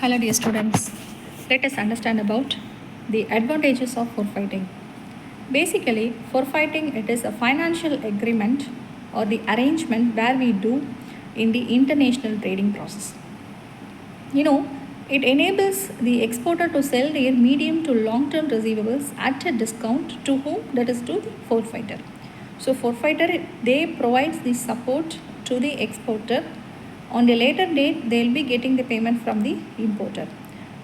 Hello dear students, let us understand about the advantages of forfaiting. Basically, forfaiting it is a financial agreement or the arrangement where we do in the international trading process. It enables the exporter to sell their medium to long-term receivables at a discount to whom? That is to the forfaiter. So forfaiter, they provides the support to the exporter. On a later date, they'll be getting the payment from the importer.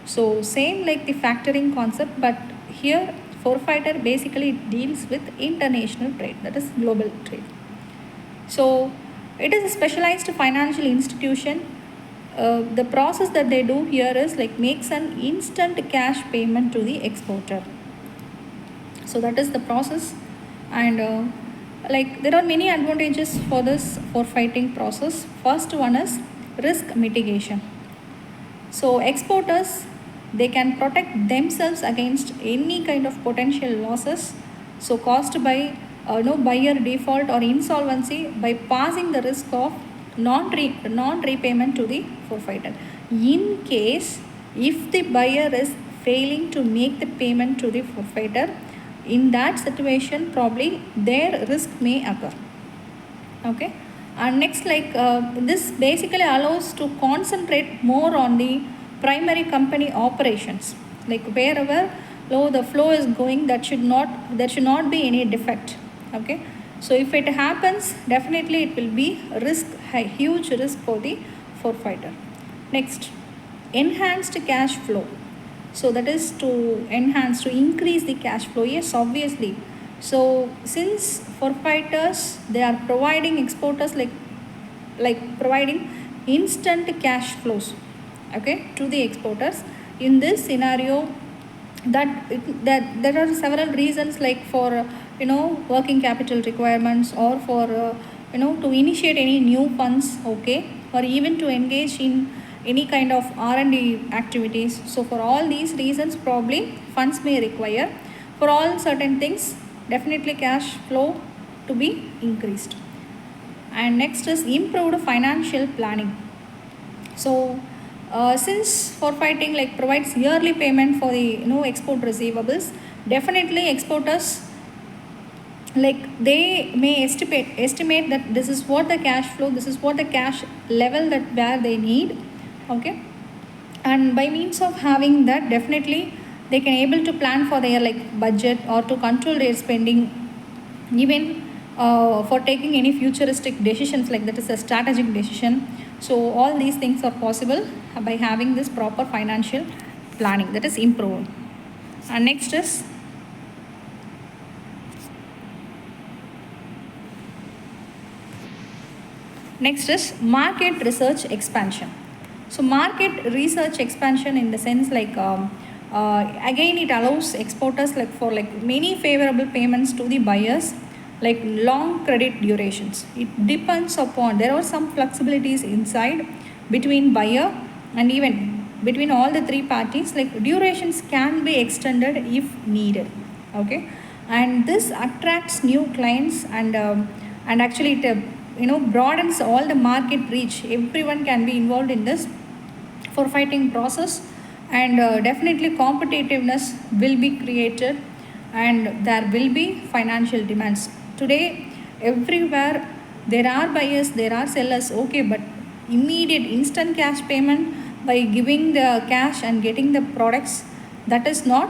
So same like the factoring concept, but here forfaiter basically deals with international trade, that is global trade. So it is a specialized financial institution. The process that they do here is like makes an instant cash payment to the exporter. So that is the process, and there are many advantages for this forfaiting process. First one is risk mitigation. So exporters, they can protect themselves against any kind of potential losses so caused by buyer default or insolvency by passing the risk of non-repayment to the forfaiter. In case if the buyer is failing to make the payment to the forfaiter, in that situation probably their risk may occur. Okay, and next this basically allows to concentrate more on the primary company operations, like wherever the flow is going, there should not be any defect. Okay, so if it happens, definitely it will be huge risk for the forfaiter. Next, enhanced cash flow. So that is to increase the cash flow. Yes, obviously. So since forfaiters, they are providing exporters like providing instant cash flows, okay, to the exporters. In this scenario, that there are several reasons, like for working capital requirements, or for to initiate any new funds, okay, or even to engage in any kind of R&D activities. So for all these reasons, probably funds may require. For all certain things, definitely cash flow to be increased. And next is improved financial planning. So since forfaiting provides yearly payment for the export receivables, definitely exporters they may estimate that this is what the cash flow, this is what the cash level that where they need. Okay, and by means of having that, definitely they can able to plan for their budget, or to control their spending, even for taking any futuristic decisions, like that is a strategic decision. So all these things are possible by having this proper financial planning, that is improved. And next is market research expansion. So market research expansion, in the sense again it allows exporters for many favorable payments to the buyers, like long credit durations. It depends upon, there are some flexibilities inside between buyer and even between all the three parties, like durations can be extended if needed. Okay, and this attracts new clients, and actually it broadens all the market reach. Everyone can be involved in this forfaiting process, and definitely competitiveness will be created, and there will be financial demands. Today everywhere there are buyers, there are sellers, okay, but immediate instant cash payment by giving the cash and getting the products, that is not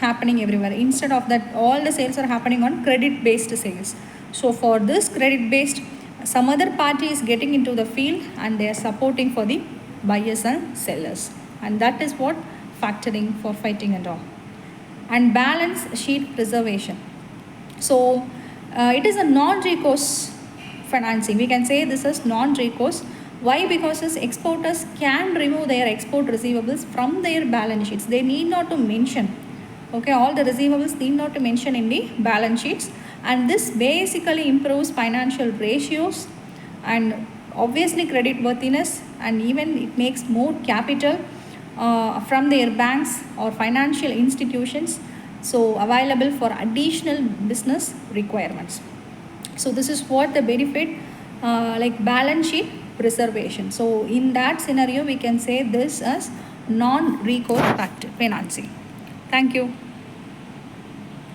happening everywhere. Instead of that, all the sales are happening on credit based sales. So for this credit based, some other party is getting into the field, and they are supporting for the buyers and sellers, and that is what factoring, forfaiting and all. And balance sheet preservation. So it is a non-recourse financing. We can say this is non-recourse. Why? Because as exporters can remove their export receivables from their balance sheets. They need not to mention, okay, all the receivables need not to mention in the balance sheets, and this basically improves financial ratios and obviously credit worthiness, and even it makes more capital from their banks or financial institutions, so available for additional business requirements. So this is what the benefit, balance sheet preservation. So in that scenario, we can say this as non-recourse financing. Thank you.